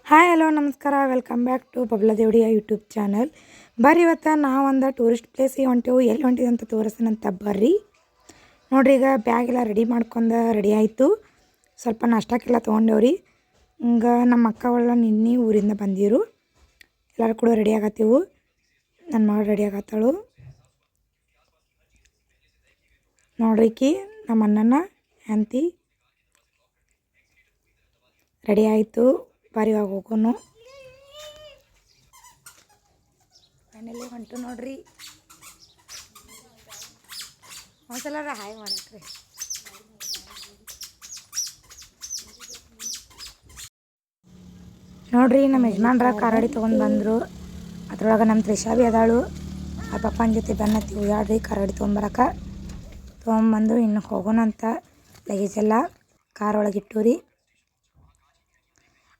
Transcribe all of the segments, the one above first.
Hi hello ನಮಸ್ಕಾರ welcome back to ಬಬ್ಲಾ ದೇವಡಿಯ ಯೂಟ್ಯೂಬ್ ಚಾನಲ್. ಬರ್ರಿ ಇವತ್ತು ನಾವೊಂದು ಟೂರಿಸ್ಟ್ ಪ್ಲೇಸಿಗೆ ಹೊಂಟೇವು. ಎಲ್ಲಿ ಹೊಂಟಿವಿ ಅಂತ ತೋರಿಸ್ತಾನಂತ ಬರ್ರಿ ನೋಡ್ರಿ. ಈಗ ಬ್ಯಾಗ್ ಎಲ್ಲ ರೆಡಿ ಆಯಿತು. ಸ್ವಲ್ಪ ನಾಷ್ಟಕ್ಕೆಲ್ಲ ತೊಗೊಂಡೇವ್ರಿ. ಹಿಂಗೆ ನಮ್ಮ ಅಕ್ಕವಲ್ಲ ನಿನ್ನೆ ಊರಿಂದ ಬಂದಿರು. ಎಲ್ಲರೂ ಕೂಡ ರೆಡಿ ಆಗತ್ತೀವು. ನನ್ನ ಮಗಳು ರೆಡಿ ಆಗತ್ತಾಳು ನೋಡ್ರಿಕಿ. ನಮ್ಮ ಅಣ್ಣನ ಹೆಂಡತಿ ರೆಡಿ ಆಯಿತು. ಬಾರಿ ಹೋಗೋನು ಮನೇಲಿ ಹೊಂಟು ನೋಡ್ರಿ. ಒಂದ್ಸಲ ಹಾಯ್ ಮಾಡಕ್ರಿ. ನೋಡ್ರಿ ನಮ್ಮ ಯಜಮಾನ್ರ ಕಾರಾಡಿ ತೊಗೊಂಡು ಬಂದರು. ಅದ್ರೊಳಗೆ ನಮ್ಮ ತ್ರಿಷಾ ಬಿ ಅದಾಳು. ಆ ಪಪ್ಪನ ಜೊತೆ ಬೆನ್ನತ್ತಿ ಉಯ್ಯಾಡ್ರಿ ಕಾರಾಡಿ ತೊಗೊಂಬಂದು ಇನ್ನು ಹೋಗೋಣಂತ ಲಗೇಜ್ ಎಲ್ಲ ಕಾರ್ ಒಳಗಿಟ್ಟು ರೀ.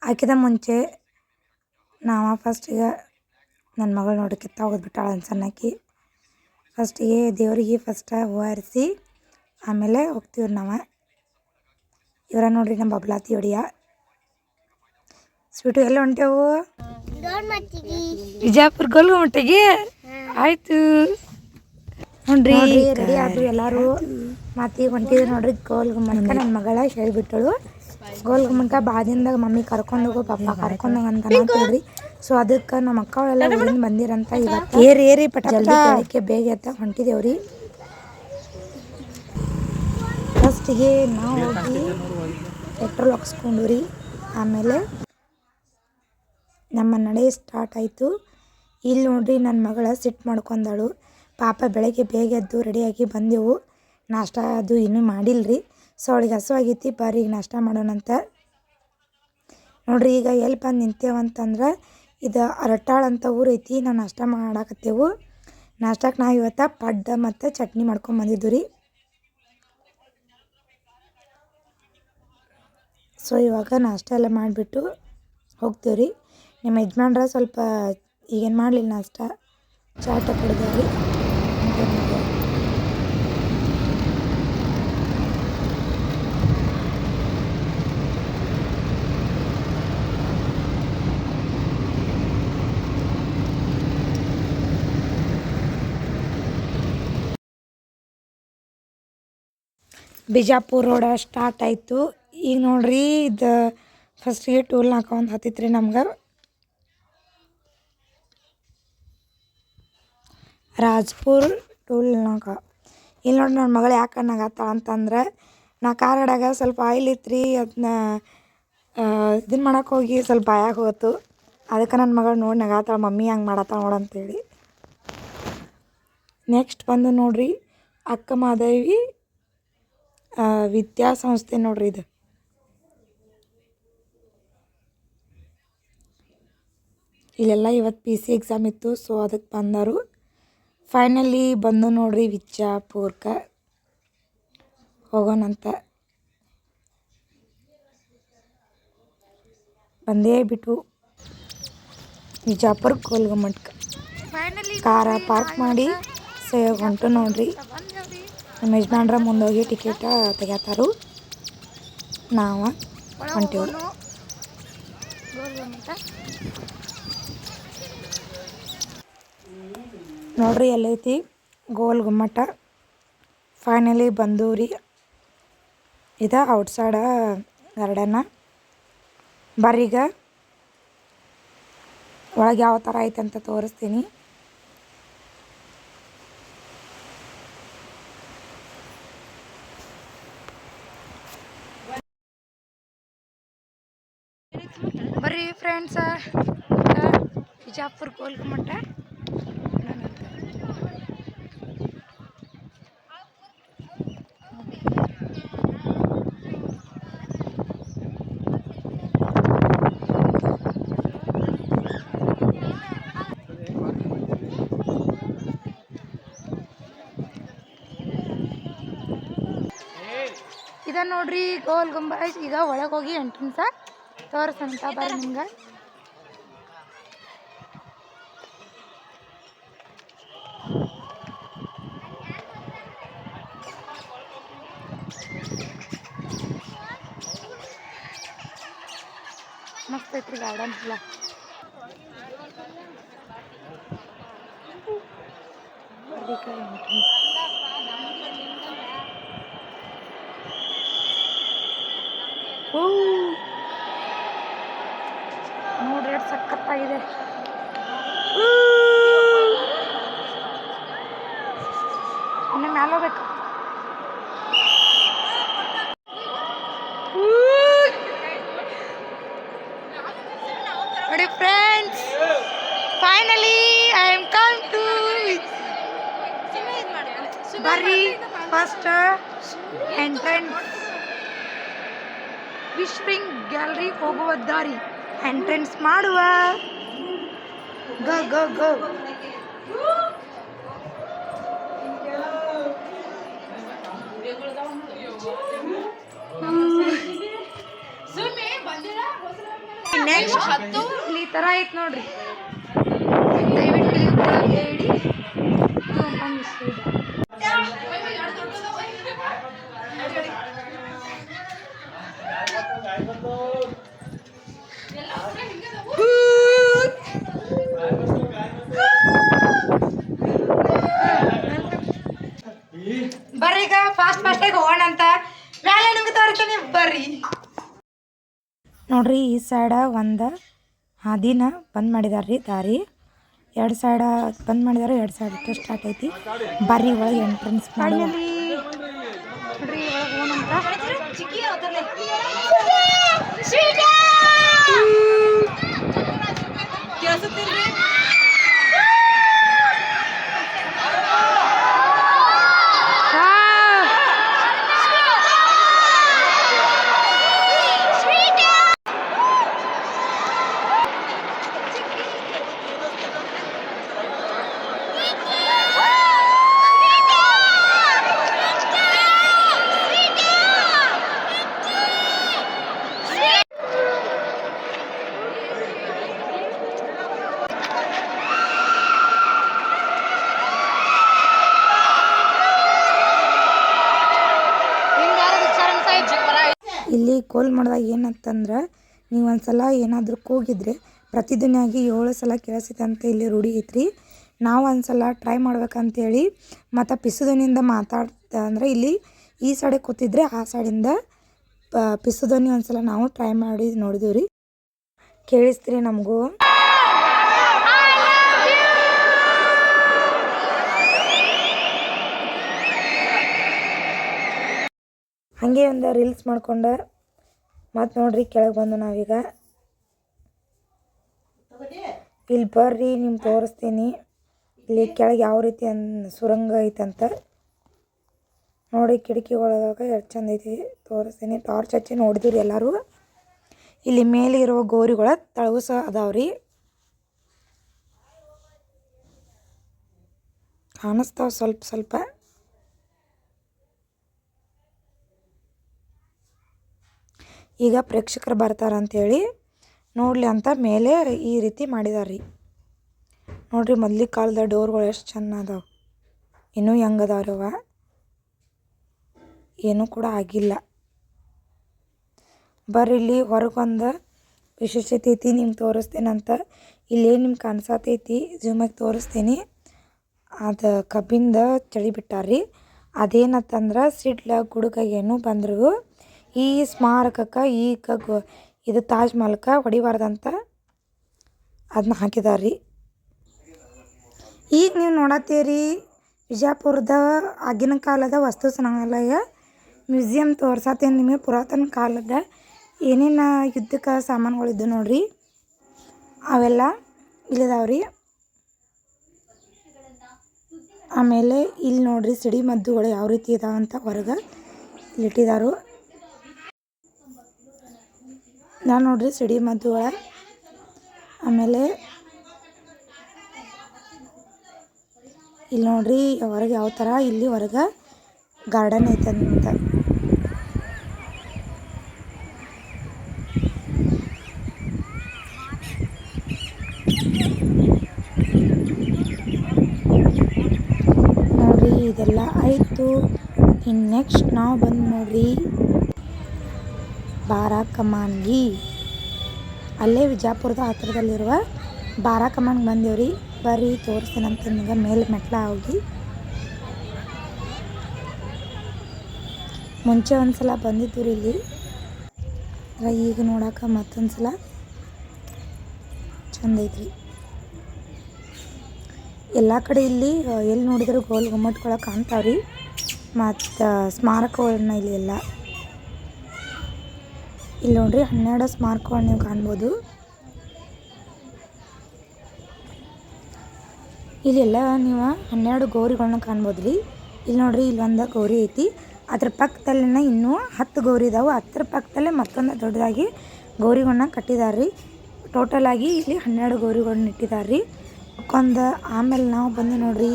ಆಕಿದ ಮುಂಚೆ ಫಸ್ಟಿಗೆ ನನ್ನ ಮಗಳು ನೋಡಿ ಕಿತ್ತ ಹೋಗೋದ್ಬಿಟ್ಟಾಳ ಅನ್ಸನ್ನಕ್ಕಿ. ಫಸ್ಟಿಗೆ ದೇವರಿಗೆ ಹೂವು ಹರಿಸಿ ಆಮೇಲೆ ಹೋಗ್ತೀವ್ರಿ ನಾವು. ಇವರ ನೋಡ್ರಿ ನಮ್ಮ ಬಬ್ಲಾತಿ ಹೊಡಿಯ ಸ್ವೀಟು. ಎಲ್ಲ ಹೊಂಟೇವು ಬಿಜಾಪುರ ಗೋಲ್ಗುಮಟ್ಟಿಗೆ. ಆಯಿತು ನೋಡ್ರಿ ರೆಡಿ ಆದ್ರು ಎಲ್ಲರೂ. ಮಾತಿಗೆ ಹೊಂಟಿದ್ರು ನೋಡ್ರಿ ಗೋಲ್ಗುಮ್ಮಟ್ಕ. ನನ್ನ ಮಗಳ ಹೇಳಿಬಿಟ್ಟಳು ಗೋಲ್ಗುಮ್ಮಟ್ಕ ಬಾದಿಂದಾಗ ಮಮ್ಮಿ ಕರ್ಕೊಂಡೋಗು ಪಪ್ಪ ಕರ್ಕೊಂಡೋಗ ಅಂತ ನೋಡ್ರಿ. ಸೊ ಅದಕ್ಕೆ ನಮ್ಮ ಮಕ್ಕಳೆಲ್ಲ ಊರಿಂದ ಬಂದಿರಂತ ಇವತ್ತು ಏರಿ ಜಲ್ದಿ ಬೆಳಗ್ಗೆ ಬೇಗ ಎತ್ತ ಹೊಂಟಿದೇವ್ರಿ. ಫಸ್ಟಿಗೆ ನಾವು ಹೋಗಿ ಪೆಟ್ರೋಲ್ ಹಾಕ್ಸ್ಕೊಂಡು ರೀ. ಆಮೇಲೆ ನಮ್ಮ ನಡೆ ಸ್ಟಾರ್ಟ್ ಆಯಿತು. ಇಲ್ಲಿ ನೋಡ್ರಿ ನನ್ನ ಮಗಳ ಸಿಟ್ಟು ಮಾಡ್ಕೊಂಡಳು. ಪಾಪ ಬೆಳಗ್ಗೆ ಬೇಗ ಎದ್ದು ರೆಡಿಯಾಗಿ ಬಂದೆವು. ನಾಷ್ಟ ಅದು ಇನ್ನೂ ಮಾಡಿಲ್ರಿ. ಸೊ ಅವಳಿಗೆ ಹಸುವಾಗೈತಿ. ಬಾರಿ ಈಗ ನಾಷ್ಟ ಮಾಡೋಣಂತ ನೋಡ್ರಿ. ಈಗ ಎಲ್ಲಿ ಬಂದು ನಿಂತೇವಂತಂದ್ರೆ ಇದು ಅರಟಾಳ್ ಅಂತ ಊರು ಐತಿ. ನಾವು ನಾಷ್ಟ ಮಾಡಾಕತ್ತೇವು. ನಾಷ್ಟಕ್ಕೆ ನಾವು ಇವತ್ತು ಪಡ್ಡ ಮತ್ತು ಚಟ್ನಿ ಮಾಡ್ಕೊಂಬಂದಿದ್ದು ರೀ. ಸೊ ಇವಾಗ ನಾಷ್ಟ ಎಲ್ಲ ಮಾಡಿಬಿಟ್ಟು ಹೋಗ್ತೇವೆ ರೀ. ನಿಮ್ಮ ಯಜಮಾನ್ರ ಸ್ವಲ್ಪ ಈಗೇನು ಮಾಡಲಿಲ್ಲ ನಾಷ್ಟ, ಚಾಟ ಕುಡ್ದಾರಿ. ಬಿಜಾಪುರ ರೋಡ ಸ್ಟಾರ್ಟ್ ಆಯಿತು. ಈಗ ನೋಡ್ರಿ ಇದು ಫಸ್ಟಿಗೆ ಟೋಲ್ ನಾಕ ಒಂದು ಹತ್ತಿತ್ತು ರೀ ನಮ್ಗೆ. ರಾಜ್ಪುರ್ ಟೋಲ್ ನಾಕ. ಇಲ್ಲಿ ನೋಡ್ರಿ ನನ್ನ ಮಗಳು ಯಾಕೆ ಅನ್ನಗತ್ತಾಳ ಅಂತಂದ್ರೆ ನಾ ಕಾರಾಡಾಗ ಸ್ವಲ್ಪ ಆಯಿಲ್ ಇತ್ತು ರೀ. ಅದನ್ನ ಇದನ್ನು ಮಾಡೋಕೆ ಹೋಗಿ ಸ್ವಲ್ಪ ಬಾಯಾಗ ಹೋಯ್ತು. ಅದಕ್ಕೆ ನನ್ನ ಮಗಳು ನೋಡಿ ನಗಾತಾಳ, ಮಮ್ಮಿ ಹಂಗೆ ಮಾಡತ್ತಾಳ ನೋಡಂತೇಳಿ. ನೆಕ್ಸ್ಟ್ ಬಂದು ನೋಡ್ರಿ ಅಕ್ಕ ಮಾದೇವಿ ವಿದ್ಯಾಸಂಸ್ಥೆ ನೋಡ್ರಿ. ಇದು ಇಲ್ಲೆಲ್ಲ ಇವತ್ತು PC ಎಕ್ಸಾಮ್ ಇತ್ತು. ಸೊ ಅದಕ್ಕೆ ಬಂದರು. ಫೈನಲಿ ಬಂದು ನೋಡ್ರಿ ವಿಜಾಪುರಕ್ಕೆ ಹೋಗೋಣಂತ ಬಂದೇ ಬಿಟ್ಟು ವಿಜಾಪುರ ಗೋಲ್ಗುಮ್ಮಟ್ಗೆ ಕಾರ ಪಾರ್ಕ್ ಮಾಡಿ ಹೊಂಟು ನೋಡ್ರಿ. ನಮ್ಮ ಯಜಮಾನ್ರ ಮುಂದೋಗಿ ಟಿಕೆಟ್ ತೆಗಿತಾರು. ನಾವು ಹೊಂಟೇವು ನೋಡ್ರಿ. ಎಲ್ಲೈತಿ ಗೋಲ್ಗುಮ್ಮಟ. ಫೈನಲಿ ಬಂದು ರೀ. ಇದು ಔಟ್ಸೈಡ ಗಾರ್ಡನ್ನ. ಬರ್ರೀಗ ಒಳಗೆ ಯಾವ ಥರ ಐತೆ ಅಂತ ತೋರಿಸ್ತೀನಿ. ಬರ್ರಿ ಫ್ರೆಂಡ್ಸ, ಬಿಜಾಪುರ ಗೋಲ್ಗುಮ್ಮಟ. ಇದ ನೋಡ್ರಿ ಗೋಲ್ ಗುಂಬಜ್. ಈಗ ಒಳಗೆ ಹೋಗಿ ಎಂಟ್ರೆನ್ಸ ತೋರಿಸಂತ ಬರ್ರಿ ನಿಮ್ಗೆ. ಮಸ್ತ್ ಐತ್ರಿ. ಐತ್ರಿ ಗಾರ್ಡನ್ ಎಲ್ಲ. ನೋಡ್ರಿ ಎಷ್ಟು ಸಖತ್ತಾಗಿದೆ. ಇನ್ನು ಮ್ಯಾಲ ಹೋಗ್ಬೇಕು. ನೋಡಿ friends, finally I am come to ಬರ್ರಿ ಫಸ್ಟ್ ಎಂಟ್ರೆನ್ಸ್ ವಿಶ್ವಿಂಗ್ ಗ್ಯಾಲರಿ ಹೋಗುವ ದಾರಿ. ಎಂಟ್ರೆನ್ಸ್ ಮಾಡುವ. ಗೋ ಗೋ ಗೋ. ನೆಕ್ಸ್ಟ್ ಈ ಥರ ಐತೆ ನೋಡ್ರಿ. ದಯವಿಟ್ಟು ಹೇಳಿ. ಬರ್ರಿ ಈಗ ಫಾಸ್ಟಾಗಿ ಹೋಗೋಣ ಅಂತ ಮೇಲೆ ನಿಮ್ಗೆ ತೋರಿಸ್ತೀನಿ ಬರ್ರಿ. ನೋಡ್ರಿ ಈ ಸೈಡ ಒಂದು ಹಾದಿನ ಬಂದ್ ಮಾಡಿದಾರ್ರಿ ದಾರಿ. ಎರಡು ಸೈಡ ಬಂದ್ ಮಾಡಿದಾರೆ, ಎರಡು ಸೈಡ್ ಅಷ್ಟೇ ಸ್ಟಾರ್ಟ್ ಐತಿ. ಬರ್ರಿ ಒಳಗೆ ಎಂಟ್ರೆನ್ಸ್ ಮಾಡಿ ನೋಡ್ರಿ ಒಳಗೆ ಹೋಗೋಣಂತ. ಇಲ್ಲಿ ಕೋಲ್ ಮಾಡಿದಾಗ ಏನಂತಂದ್ರೆ, ನೀವು ಒಂದ್ಸಲ ಏನಾದರೂ ಕೂಗಿದ್ರೆ ಪ್ರತಿದಿನಾಗಿ 7 ಸಲ ಕೇಳಿಸುತ್ತೆ ಅಂತ ಇಲ್ಲಿ ರೂಢಿ ಐತ್ರಿ. ನಾವು ಒಂದ್ಸಲ ಟ್ರೈ ಮಾಡ್ಬೇಕಂತೇಳಿ ಮತ್ತು ಪಿಸುಧ್ವನಿಯಿಂದ ಮಾತಾಡ್ತಾ ಅಂದರೆ ಇಲ್ಲಿ ಈ ಸೈಡೆ ಕೂತಿದ್ರೆ ಆ ಸೈಡಿಂದ ಪಿಸುಧ್ವನಿ ಒಂದ್ಸಲ ನಾವು ಟ್ರೈ ಮಾಡಿ ನೋಡಿದೀವಿ ರೀ. ಕೇಳಿಸ್ತೀರಿ ನಮಗೂ. ಹಾಗೆ ಒಂದು ರೀಲ್ಸ್ ಮಾಡ್ಕೊಂಡೆ ಮತ್ತು ನೋಡ್ರಿ ಕೆಳಗೆ ಬಂದು ನಾವೀಗ ಇಲ್ಲಿ ಬರ್ರಿ ನಿಮ್ಗೆ ತೋರಿಸ್ತೀನಿ. ಇಲ್ಲಿ ಕೆಳಗೆ ಯಾವ ರೀತಿ ಸುರಂಗ ಐತಂತ ನೋಡಿ. ಕಿಟಕಿ ಒಳಗೆ ಎಷ್ಟು ಚಂದ ಐತಿ ತೋರಿಸ್ತೀನಿ. ಟಾರ್ಚ್ ಹಚ್ಚಿ ನೋಡಿದಿರಿ ಎಲ್ಲರೂ. ಇಲ್ಲಿ ಮೇಲೆ ಇರುವ ಗೋರಿಗಳ ತಳವು ಸಹ ಅದಾವ್ರಿ, ಕಾಣಿಸ್ತಾವ ಸ್ವಲ್ಪ ಸ್ವಲ್ಪ. ಈಗ ಪ್ರೇಕ್ಷಕರು ಬರ್ತಾರಂತೇಳಿ ನೋಡಲಿ ಅಂತ ಮೇಲೆ ಈ ರೀತಿ ಮಾಡಿದಾರ್ರಿ. ನೋಡ್ರಿ ಮೊದಲಿನ ಕಾಲದ ಡೋರ್ಗಳು ಎಷ್ಟು ಚೆಂದ ಅದಾವೆ. ಇನ್ನೂ ಹೆಂಗೆ ಅದಾವ್ರವ, ಏನೂ ಕೂಡ ಆಗಿಲ್ಲ. ಬರ್ರಿ ಇಲ್ಲಿ ಹೊರಗೊಂದು ವಿಶೇಷತೆ ಐತಿ, ನಿಮ್ಗೆ ತೋರಿಸ್ತೇನಂತ. ಇಲ್ಲೇನು ನಿಮ್ಗೆ ಕಾಣಿಸತೈತಿ ಜೂಮಾಗಿ ತೋರಿಸ್ತೀನಿ. ಅದು ಕಬ್ಬಿಂದ ಚಳಿ ಬಿಟ್ಟಾರ್ರಿ. ಅದೇನತ್ತಂದ್ರೆ ಸಿಡ್ಲ ಗುಡುಗ ಏನು ಬಂದ್ರು ಈ ಸ್ಮಾರಕಕ್ಕೆ ಇದು ತಾಜ್ ಮಹಲ್ಗೆ ಹೊಡಿಬಾರ್ದಂತ ಅದನ್ನ ಹಾಕಿದಾರ್ರಿ. ಈಗ ನೀವು ನೋಡತ್ತೀರಿ ವಿಜಯಪುರದ ಆಗಿನ ಕಾಲದ ವಸ್ತು ಸಂಗ್ರಹಾಲಯ ಮ್ಯೂಸಿಯಂ ತೋರ್ಸತ್ತೇನೆ ನಿಮಗೆ. ಪುರಾತನ ಕಾಲದ ಏನೇನು ಯುದ್ಧಕ್ಕೆ ಸಾಮಾನುಗಳಿದ್ದು ನೋಡ್ರಿ, ಅವೆಲ್ಲ ಇಲ್ಲಿದಾವ್ರಿ. ಆಮೇಲೆ ಇಲ್ಲಿ ನೋಡ್ರಿ ಸಿಡಿ ಮದ್ದುಗಳು ಯಾವ ರೀತಿ ಇದಾವಂತ ಹೊರಗೆ ಇಲ್ಲಿಟ್ಟಿದಾರು. ನಾನು ನೋಡ್ರಿ ಸಿಡಿ ಮದ್ದುಗಳ. ಆಮೇಲೆ ಇಲ್ಲಿ ನೋಡ್ರಿ ಹೊರಗೆ ಯಾವ ಥರ ಇಲ್ಲಿ ಹೊರಗೆ ಗಾರ್ಡನ್ ಐತಂತ. ನೋಡ್ರಿ ಇದೆಲ್ಲ ಆಯಿತು. ಇನ್ನು ನೆಕ್ಸ್ಟ್ ನಾವು ಬಂದು ನೋಡ್ರಿ ಬಾರಾಕಮಾನ್ಗಿ ಅಲ್ಲೇ ವಿಜಯಪುರದ ಹತ್ತಿರದಲ್ಲಿರುವ ಬಾರಾಕಮ್ಮನ್ಗೆ ಬಂದೇವ್ರಿ. ಬರ್ರಿ ತೋರಿಸ್ತೀನಂತ ನಿಮ್ಗೆ ಮೇಲೆ ಮೆಟ್ಲ ಹೋಗಿ. ಮುಂಚೆ ಒಂದು ಸಲ ಬಂದಿದ್ದು ರೀ ಇಲ್ಲಿ, ಈಗ ನೋಡೋಕೆ ಮತ್ತೊಂದು ಸಲ ಚಂದ ಐತ್ರಿ. ಎಲ್ಲ ಕಡೆ ಇಲ್ಲಿ ಎಲ್ಲಿ ನೋಡಿದ್ರು ಗೋಲ್ ಗುಮ್ಮಟ್ಗಳು ಕಾಣ್ತಾವ್ರಿ. ಮತ್ತು ಸ್ಮಾರಕಗಳನ್ನ ಇಲ್ಲಿ ಎಲ್ಲ ಇಲ್ಲಿ ನೋಡ್ರಿ 12 ಸ್ಮಾರಕಗಳನ್ನ ನೀವು ಕಾಣ್ಬೋದು. ಇಲ್ಲೆಲ್ಲ ನೀವು 12 ಗೌರಿಗಳನ್ನ ಕಾಣ್ಬೋದು ರೀ. ಇಲ್ಲಿ ನೋಡ್ರಿ ಇಲ್ಲಿ ಒಂದು ಗೌರಿ ಐತಿ, ಅದ್ರ ಪಕ್ಕದಲ್ಲಿನ ಇನ್ನೂ 10 ಗೌರಿ ಇದಾವೆ. ಅದ್ರ ಪಕ್ಕದಲ್ಲೇ ಮತ್ತೊಂದು ದೊಡ್ಡದಾಗಿ ಗೌರಿಗಳನ್ನ ಕಟ್ಟಿದ್ದಾರೆ ರೀ. ಟೋಟಲ್ ಆಗಿ ಇಲ್ಲಿ 12 ಗೌರಿಗಳನ್ನ ಇಟ್ಟಿದ್ದಾರೆ ರೀ. ಆಮೇಲೆ ನಾವು ಬಂದು ನೋಡ್ರಿ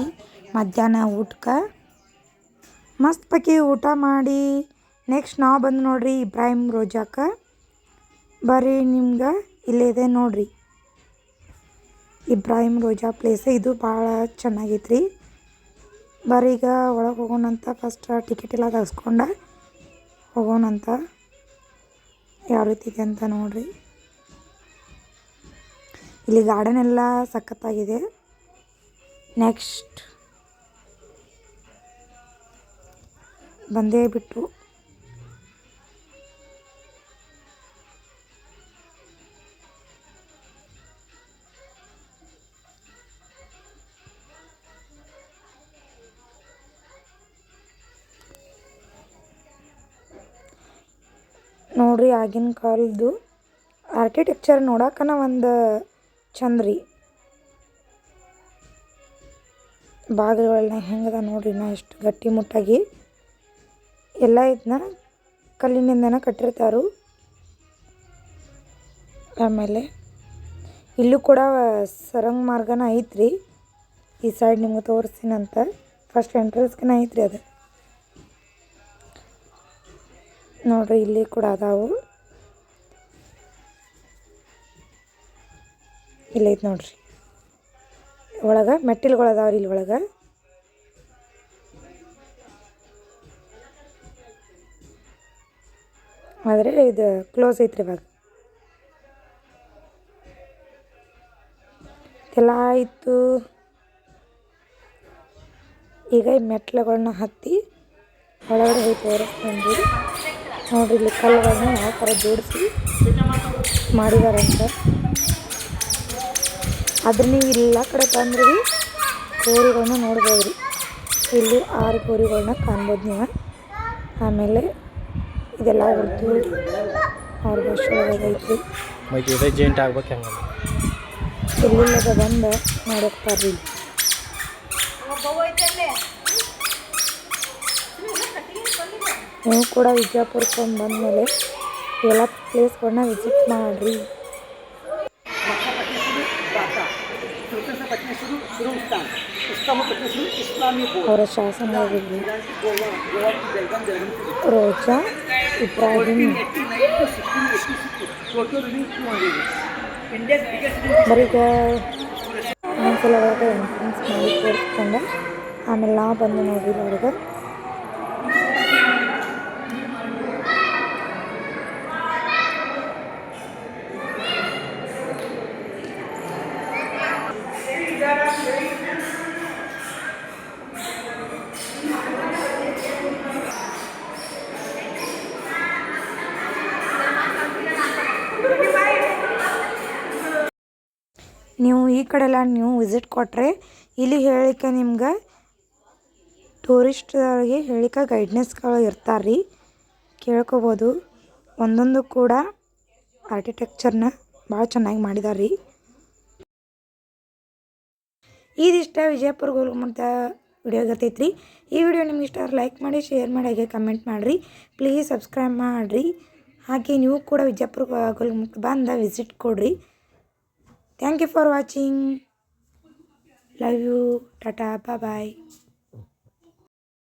ಮಧ್ಯಾಹ್ನ ಊಟಕ್ಕೆ ಮಸ್ತ್ ಪೈಕಿ ಊಟ ಮಾಡಿ ನೆಕ್ಸ್ಟ್ ನಾವು ಬಂದು ನೋಡ್ರಿ ಇಬ್ರಾಹಿಂ ರೋಜಾಕ್ಕೆ. ಬರ್ರಿ ನಿಮ್ಗೆ ಇಲ್ಲೇ ಇದೆ ನೋಡ್ರಿ ಇಬ್ರಾಹಿಂ ರೋಜಾ ಪ್ಲೇಸ್. ಇದು ಭಾಳ ಚೆನ್ನಾಗೈತ್ರಿ. ಬರ್ರಿ ಈಗ ಒಳಗೆ ಹೋಗೋಣಂತ. ಫಸ್ಟ್ ಟಿಕೆಟ್ ಎಲ್ಲ ತೆಗೆಸ್ಕೊಂಡು ಹೋಗೋಣಂತ. ಯಾವ ರೀತಿ ಇದೆ ಅಂತ ನೋಡ್ರಿ. ಇಲ್ಲಿ ಗಾರ್ಡನ್ ಎಲ್ಲ ಸಖತ್ತಾಗಿದೆ. ನೆಕ್ಸ್ಟ್ ಬಂದೇ ಬಿಟ್ಟು ನೋಡ್ರಿ ಆಗಿನ ಕಾಲದ್ದು ಆರ್ಕಿಟೆಕ್ಚರ್ ನೋಡೋಕನ ಒಂದು ಚಂದ ರೀ. ಬಾಗಿಲುಗಳನ್ನ ಹೆಂಗದ ನೋಡ್ರಿ, ನಾ ಎಷ್ಟು ಗಟ್ಟಿ ಮುಟ್ಟಾಗಿ ಎಲ್ಲ ಇದನ್ನ ಕಲ್ಲಿನಿಂದನ ಕಟ್ಟಿರ್ತಾರು. ಆಮೇಲೆ ಇಲ್ಲೂ ಕೂಡ ಸರಂಗ ಮಾರ್ಗನ ಐತ್ರಿ. ಈ ಸೈಡ್ ನಿಮ್ಗೆ ತೋರಿಸ್ತೀನಂತ. ಫಸ್ಟ್ ಎಂಟ್ರೆನ್ಸ್ಗೆನ ಐತ್ರಿ ಅದು. ನೋಡ್ರಿ ಇಲ್ಲಿ ಕೂಡ ಅದಾವು. ಇಲ್ಲೈತೆ ನೋಡ್ರಿ ಒಳಗೆ ಮೆಟ್ಟಿಲುಗಳು ಅದಾವ್ರಿ ಇಲ್ಲಿ ಒಳಗೆ. ಆದರೆ ಇದು ಕ್ಲೋಸ್ ಐತ್ರಿ ಇವಾಗ. ಎಲ್ಲ ಆಯಿತು. ಈಗ ಈ ಮೆಟ್ಲುಗಳನ್ನ ಹತ್ತಿ ಒಳಗಡೆ ಹೋಗಿ ತೋರಿಸ್ತೀನಿ. ನೋಡ್ರಿ ಇಲ್ಲಿ ಕಲ್ಲುಗಳನ್ನ ಯಾವ ಥರ ಜೋಡಿಸಿ ಮಾಡಿದಾರಂತ. ಆದ್ರೆ ನೀವು ಎಲ್ಲ ಕಡೆ ಬಂದ್ರಿ ಗೋರಿಗಳನ್ನ ನೋಡ್ಬೋದು ರೀ. ಇಲ್ಲಿ 6 ಗೋರಿಗಳನ್ನ ಕಾಣ್ಬೋದು ನೀವು. ಆಮೇಲೆ ಇದೆಲ್ಲ ಉರ್ದು ಅವ್ರ ಭಾಷೆ ಒಳಗೈತಿ. ಇಲ್ಲಿಲ್ಲದ ಬಂದು ನೋಡೋಗ್ತಾರ್ರಿ. ನೀವು ಕೂಡ ವಿಜಯಪುರಕ್ಕೆ ಬಂದಮೇಲೆ ಎಲ್ಲ ಪ್ಲೇಸ್ಗಳನ್ನ ವಿಸಿಟ್ ಮಾಡಿರಿ. ಅವರ ಶಾಸನ ರೋಜಾ ಇಬ್ರಾಹಿಂ. ಬರೀಗ ಒಂದ್ಸಲ ಒಳಗೆ ಎಂಟ್ರೆನ್ಸ್ ಮಾಡಿ ತೋರಿಸ್ಕೊಂಡು ಆಮೇಲೆ ನಾವು ಬಂದು ನೋಡಿರಿ ಒಳಗೆ. ನೀವು ಈ ಕಡೆಲ್ಲ ನೀವು ವಿಸಿಟ್ ಕೊಟ್ಟರೆ ಇಲ್ಲಿ ಹೇಳಿಕೆ ನಿಮ್ಗೆ ಟೂರಿಸ್ಟ್ಗಳಿಗೆ ಹೇಳಿಕೆ ಗೈಡ್ನೆಸ್ಗಳು ಇರ್ತಾರೆ ರೀ, ಕೇಳ್ಕೊಬೋದು. ಒಂದೊಂದು ಕೂಡ ಆರ್ಕಿಟೆಕ್ಚರ್ನ ಭಾಳ ಚೆನ್ನಾಗಿ ಮಾಡಿದಾರೆ ರೀ. ಇದಿಷ್ಟ ವಿಜಯಪುರ ಗೋಲಗುಮ್ಮಟ ವಿಡಿಯೋ ಇರ್ತೈತೆ ರೀ. ಈ ವಿಡಿಯೋ ನಿಮ್ಗೆ ಇಷ್ಟ ಲೈಕ್ ಮಾಡಿ, ಶೇರ್ ಮಾಡಿ, ಹಾಗೆ ಕಮೆಂಟ್ ಮಾಡಿರಿ. ಪ್ಲೀಸ್ ಸಬ್ಸ್ಕ್ರೈಬ್ ಮಾಡಿರಿ. ಹಾಗೆ ನೀವು ಕೂಡ ವಿಜಯಪುರ ಗೋಲಗುಮ್ಮಟ ಬಂದು ವಿಸಿಟ್ ಕೊಡ್ರಿ. Thank you for watching. Love you. Tata. Bye bye.